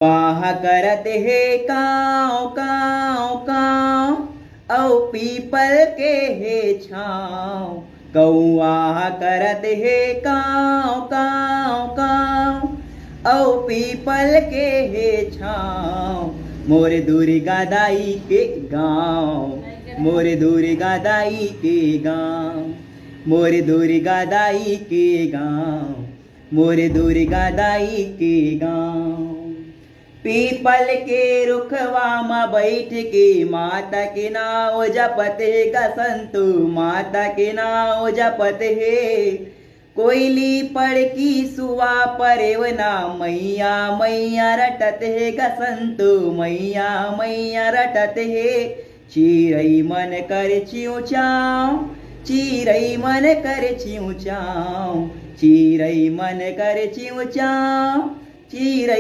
वाह करत हे काँव काँव काँव औ पीपल के हे छाँव। कौआ करत हे काँव काँव काँव औ पीपल के हे छाँव। मोर दुर्गा दाई के गाँव, मोर दुर्गा दाई के गाँव, मोर दुर्गा दाई के गाँव, मोर दुर्गा दाई के गाँव। पीपल के रुखवा में बैठ के माता के नाव जपत हे गा संतु, माता के नाव जपत हे। कोयली पड़की सुवा परेवना मैया मैया रटत हे गा संतु, मैया मैया रटत हे। चिरई मन कर चिऊ चाँव, चिरई मन कर चिऊ चाँव, चिरई मन कर चिऊ चाँव, चिरई